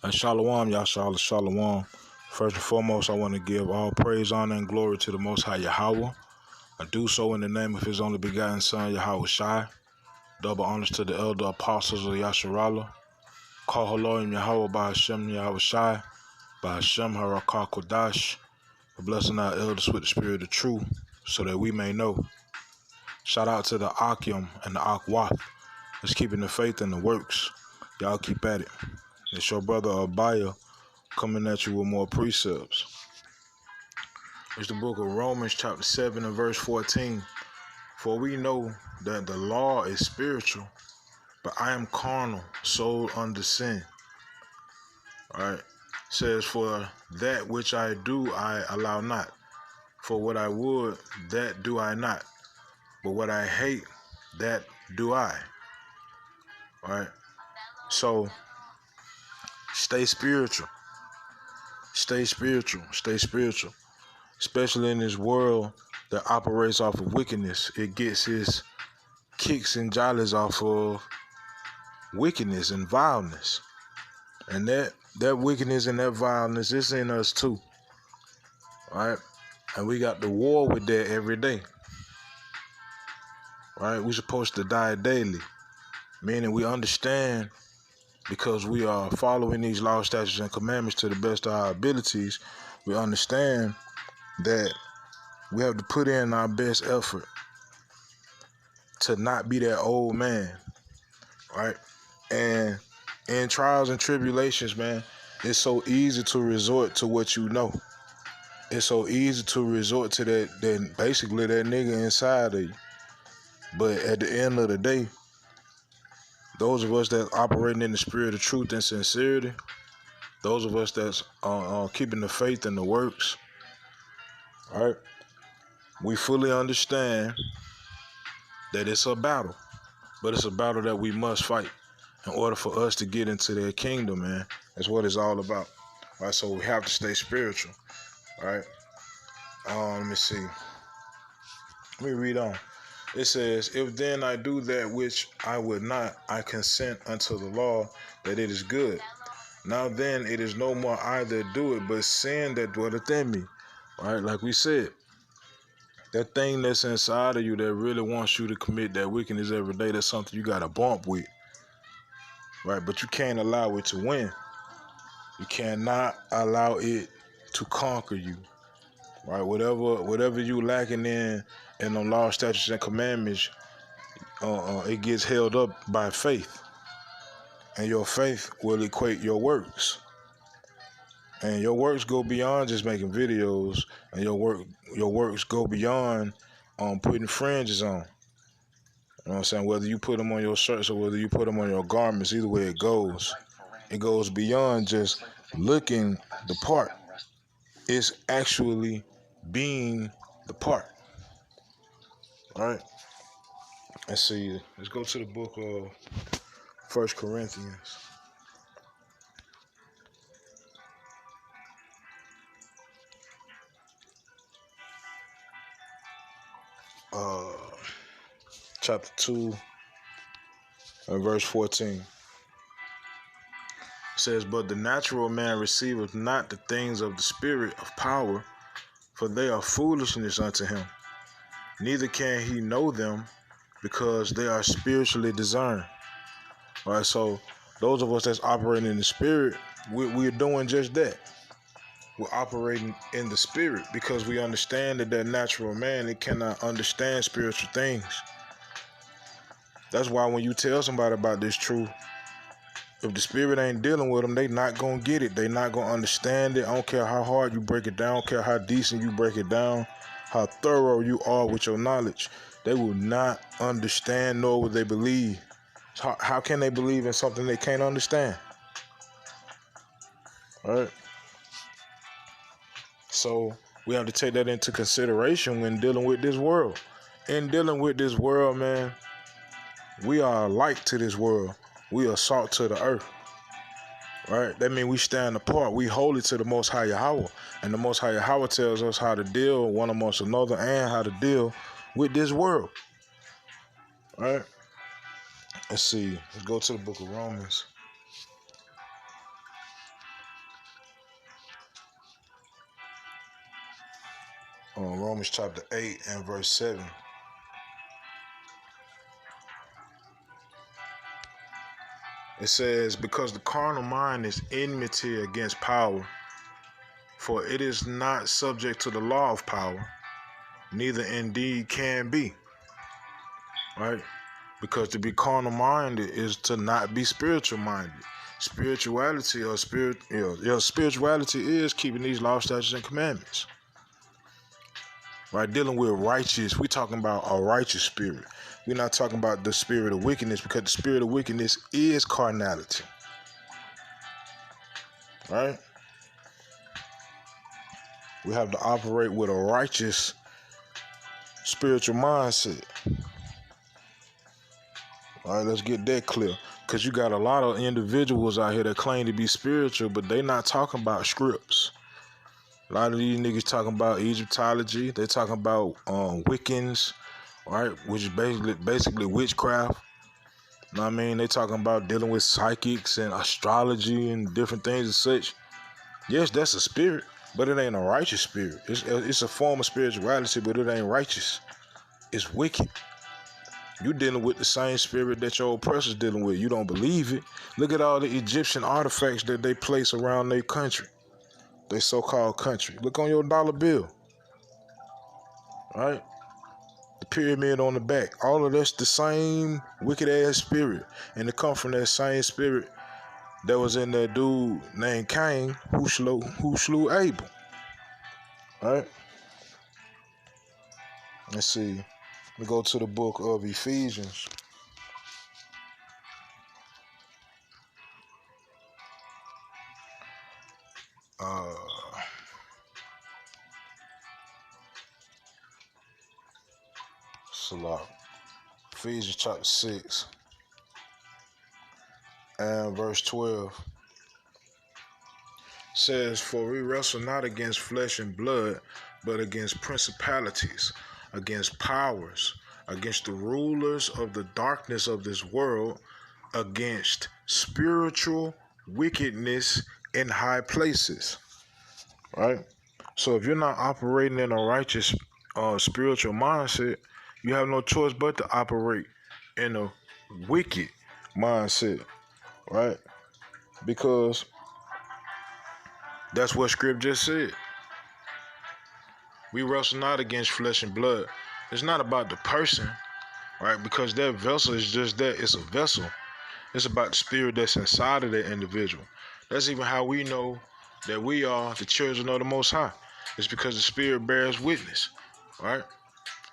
And Shalom, Yahshua, Shalom. First and foremost, I want to give all praise, honor, and glory to the Most High Yahweh. I do so in the name of His only begotten Son, Yahweh Shai. Double honors to the elder apostles of Yasharallah. Call Haloim Yahweh by Hashem Yahweh Shai, by Hashem Harakah Kodash, for blessing our elders with the spirit of truth, so that we may know. Shout out to the Akim and the Akwath that's keeping the faith and the works. Y'all keep at it. It's your brother Abaya coming at you with more precepts. It's the book of Romans chapter 7 and verse 14. For we know that the law is spiritual, but I am carnal, sold under sin. All right. Says, for that which I do, I allow not. For what I would, that do I not. But what I hate, that do I. All right. So, stay spiritual. Stay spiritual. Stay spiritual. Especially in this world that operates off of wickedness. It gets its kicks and jollies off of wickedness and vileness. And that wickedness and that vileness is in us too. Right? And we got the war with that every day. Right? We're supposed to die daily. Meaning we understand, because we are following these laws, statutes, and commandments to the best of our abilities, we understand that we have to put in our best effort to not be that old man. Right? And in trials and tribulations, man, it's so easy to resort to what you know. It's so easy to resort to that basically that nigga inside of you. But at the end of the day, those of us that operating in the spirit of truth and sincerity, those of us that's keeping the faith and the works, right? We fully understand that it's a battle, but it's a battle that we must fight in order for us to get into their kingdom, man. That's what it's all about. All right, so we have to stay spiritual. All right. Let me see. Let me read on. It says, if then I do that which I would not, I consent unto the law that it is good. Now then, it is no more I that do it, but sin that dwelleth in me. All right, like we said, that thing that's inside of you that really wants you to commit that wickedness every day, that's something you got to bump with. Right, but you can't allow it to win. You cannot allow it to conquer you. Right, whatever you lacking in the law, statutes, and commandments, it gets held up by faith, and your faith will equate your works, and your works go beyond just making videos, and your works go beyond putting fringes on. You know what I'm saying? Whether you put them on your shirts or whether you put them on your garments, either way it goes beyond just looking the part. It's actually being the part. All right. Let's see. Let's go to the book of 1 Corinthians. Chapter 2 and verse 14. It says, but the natural man receiveth not the things of the spirit of power, for they are foolishness unto him. Neither can he know them, because they are spiritually discerned. All right, so those of us that's operating in the spirit, we're doing just that. We're operating in the spirit because we understand that natural man, it cannot understand spiritual things. That's why when you tell somebody about this truth, if the spirit ain't dealing with them, they not going to get it. They not going to understand it. I don't care how hard you break it down. I don't care how decent you break it down, how thorough you are with your knowledge. They will not understand nor will they believe. How can they believe in something they can't understand? All right? So we have to take that into consideration when dealing with this world. In dealing with this world, man, we are a light to this world. We are salt to the earth. Right? That means we stand apart. We holy to the Most High Yahweh. And the Most High Yahweh tells us how to deal one amongst another and how to deal with this world. All right? Let's see. Let's go to the book of Romans. Romans chapter 8 and verse 7. It says, because the carnal mind is enmity against power, for it is not subject to the law of power, neither indeed can be. Right? Because to be carnal minded is to not be spiritual minded. Spirituality is keeping these laws, statutes, and commandments. Right? Dealing with righteous, we're talking about a righteous spirit. We're not talking about the spirit of wickedness, because the spirit of wickedness is carnality. Right? We have to operate with a righteous spiritual mindset. All right, let's get that clear. Because you got a lot of individuals out here that claim to be spiritual, but they not talking about scripts. A lot of these niggas talking about Egyptology. They talking about Wiccans, right? Which is basically witchcraft. You know what I mean? They talking about dealing with psychics and astrology and different things and such. Yes, that's a spirit, but it ain't a righteous spirit. It's a form of spirituality, but it ain't righteous. It's wicked. You dealing with the same spirit that your oppressor's dealing with. You don't believe it. Look at all the Egyptian artifacts that they place around their country. They so-called country. Look on your dollar bill. Right? The pyramid on the back. All of that's the same wicked ass spirit. And it come from that same spirit that was in that dude named Cain who slew Abel. Right? Let's see. We go to the book of Ephesians. Ephesians chapter 6 and verse 12 says, for we wrestle not against flesh and blood, but against principalities, against powers, against the rulers of the darkness of this world, against spiritual wickedness in high places. Right? So if you're not operating in a righteous spiritual mindset, you have no choice but to operate in a wicked mindset, right? Because that's what script just said. We wrestle not against flesh and blood. It's not about the person, right? Because that vessel is just that. It's a vessel. It's about the spirit that's inside of that individual. That's even how we know that we are the children of the Most High. It's because the spirit bears witness, right?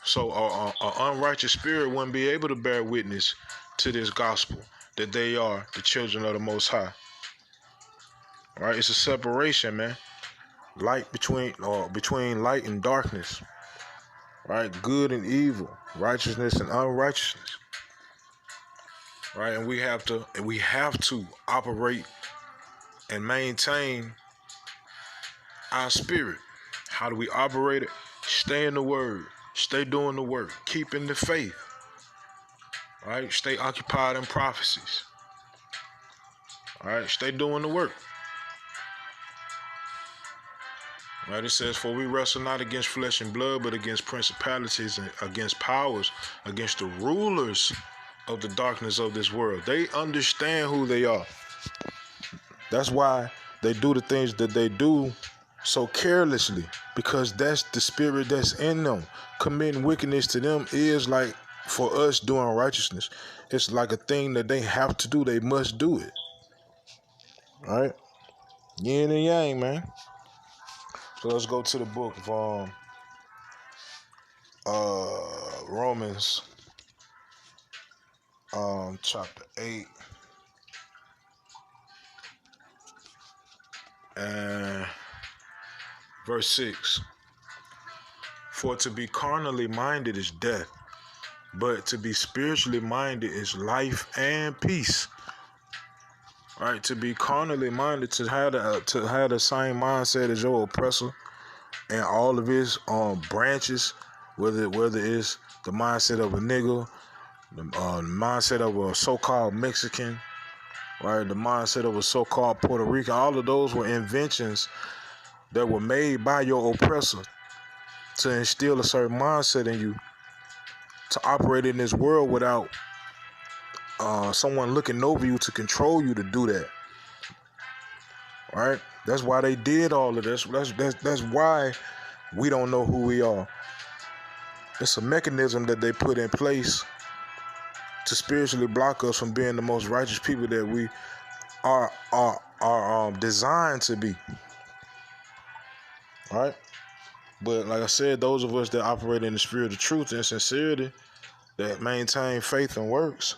So an unrighteous spirit wouldn't be able to bear witness to this gospel that they are the children of the Most High. Right? It's a separation, man. Light between light and darkness. Right? Good and evil, righteousness and unrighteousness. Right? And we have to operate and maintain our spirit. How do we operate it? Stay in the word. Stay doing the work. Keeping the faith. Right? Stay occupied in prophecies. Alright, stay doing the work. Right? It says, for we wrestle not against flesh and blood, but against principalities and against powers, against the rulers of the darkness of this world. They understand who they are. That's why they do the things that they do so carelessly, because that's the spirit that's in them. Committing wickedness to them is like for us doing righteousness. It's like a thing that they have to do. They must do it. All right? Yin and yang, man. So let's go to the book of Romans chapter 8 and verse 6. For to be carnally minded is death, but to be spiritually minded is life and peace. Right? To be carnally minded, to have the same mindset as your oppressor and all of his branches, whether it's the mindset of a nigga, the mindset of a so-called Mexican, right? The mindset of a so-called Puerto Rican. All of those were inventions that were made by your oppressor to instill a certain mindset in you to operate in this world without someone looking over you to control you to do that. Right? That's why they did all of this. That's why we don't know who we are. It's a mechanism that they put in place to spiritually block us from being the most righteous people that we are designed to be. Right? But like I said, those of us that operate in the spirit of truth and sincerity, that maintain faith and works,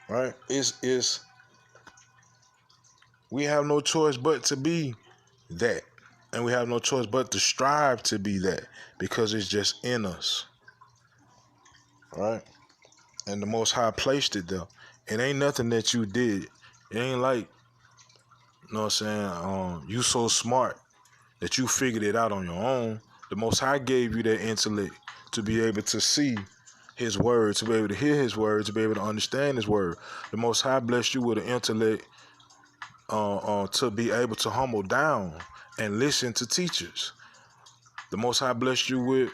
right? Is we have no choice but to be that. And we have no choice but to strive to be that, because it's just in us. Right? And the Most High placed it there. It ain't nothing that you did. It ain't like, you know what I'm saying, you so smart that you figured it out on your own. The Most High gave you that intellect to be able to see His word, to be able to hear His word, to be able to understand His word. The Most High blessed you with an intellect to be able to humble down and listen to teachers. The Most High blessed you with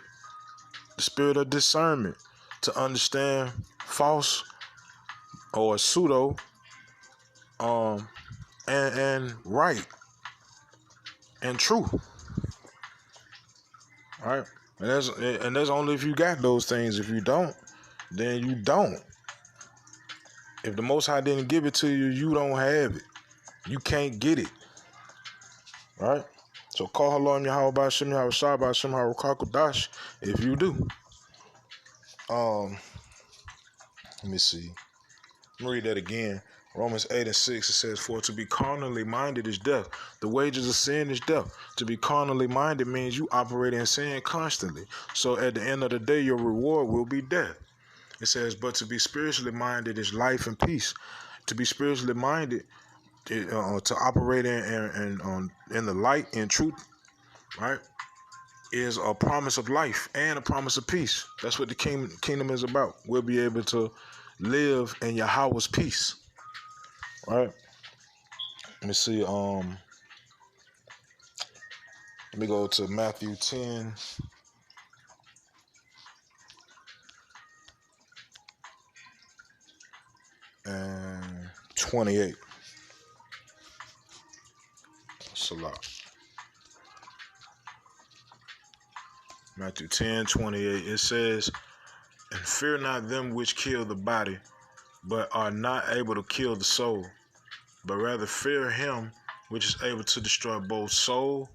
the spirit of discernment to understand false or pseudo and right and true. All right? And that's only if you got those things. If you don't, then you don't. If the Most High didn't give it to you, you don't have it. You can't get it. Right? So call Halom Yahweh Ba'Shem Yahweh Shah Ba'Shem Yahweh Kakodash if you do. Let me see. Let me read that again. Romans 8:6, it says, "For to be carnally minded is death. The wages of sin is death." To be carnally minded means you operate in sin constantly. So at the end of the day, your reward will be death. It says, "But to be spiritually minded is life and peace." To be spiritually minded, to operate in the light and truth, right, is a promise of life and a promise of peace. That's what the kingdom is about. We'll be able to live in Yahweh's peace. Right? Let me see. Let me go to Matthew 10. And 28. Salah. Matthew 10:28. It says, "And fear not them which kill the body, but are not able to kill the soul, but rather fear him which is able to destroy both soul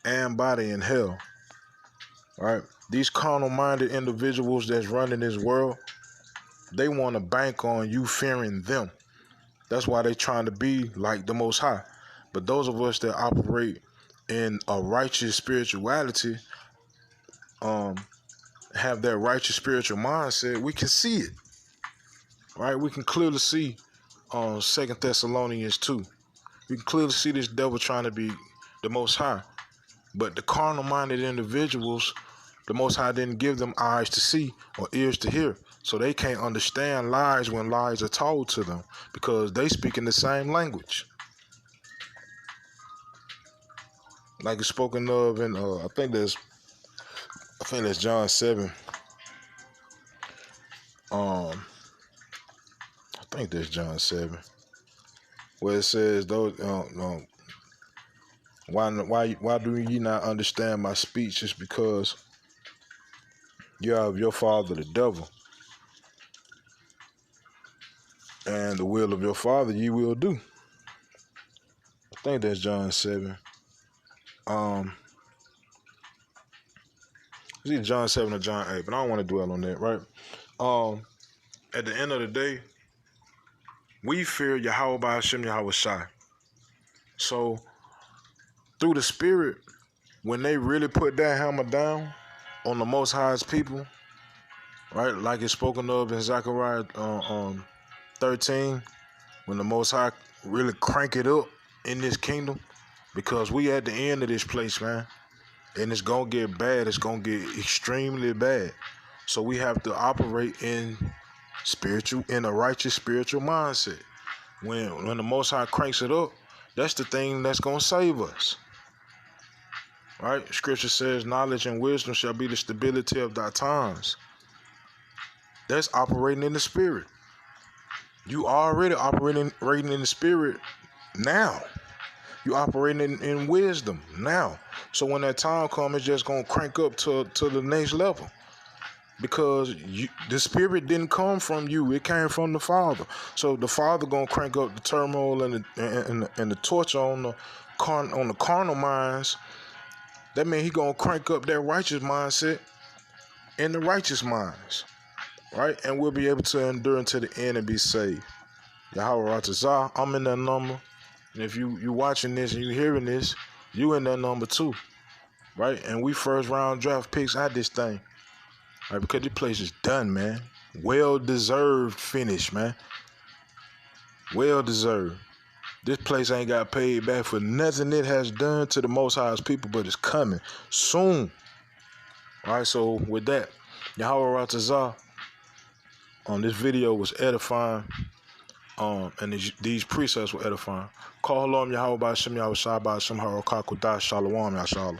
and body in hell." Right? These carnal-minded individuals that's running this world, they want to bank on you fearing them. That's why they're trying to be like the Most High. But those of us that operate in a righteous spirituality, have that righteous spiritual mindset, we can see it. Right? We can clearly see 2 Thessalonians 2. We can clearly see this devil trying to be the Most High. But the carnal-minded individuals, the Most High didn't give them eyes to see or ears to hear. So they can't understand lies when lies are told to them, because they speak in the same language. Like it's spoken of in I think that's John 7. I think that's John 7, where it says, "Those why do ye not understand my speech? It's because you have your father the devil, and the will of your father ye will do." I think that's John 7. It's either John 7 or John 8, but I don't want to dwell on that, right? At the end of the day, we fear Yahweh Ba'Shem Yahweh Shai. So through the spirit, when they really put that hammer down on the Most High's people, right, like it's spoken of in Zechariah 13, when the Most High really crank it up in this kingdom, because we at the end of this place, man, and it's gonna get bad. It's gonna get extremely bad. So we have to operate in a righteous spiritual mindset. When the Most High cranks it up, that's the thing that's gonna save us. Right? Scripture says, knowledge and wisdom shall be the stability of thy times. That's operating in the spirit. You already operating in the spirit now. You operating in wisdom now. So when that time comes, it's just gonna crank up to the next level. Because the spirit didn't come from you; it came from the Father. So the Father gonna crank up the turmoil and the torture on the carnal minds. That means he gonna crank up that righteous mindset in the righteous minds, right? And we'll be able to endure until the end and be saved. Yahweh Ratazah, I'm in that number, and if you watching this and you hearing this, you in that number too, right? And we first round draft picks at this thing. Right, because this place is done, man. Well deserved finish, man. Well deserved. This place ain't got paid back for nothing it has done to the Most High's people, but it's coming soon. All right, so with that, Yahweh Ratazah, this video was edifying, and these precepts were edifying. Call on Yahweh by Shem Yahweh Shai by Shem Harokakudah Shalom Yashala.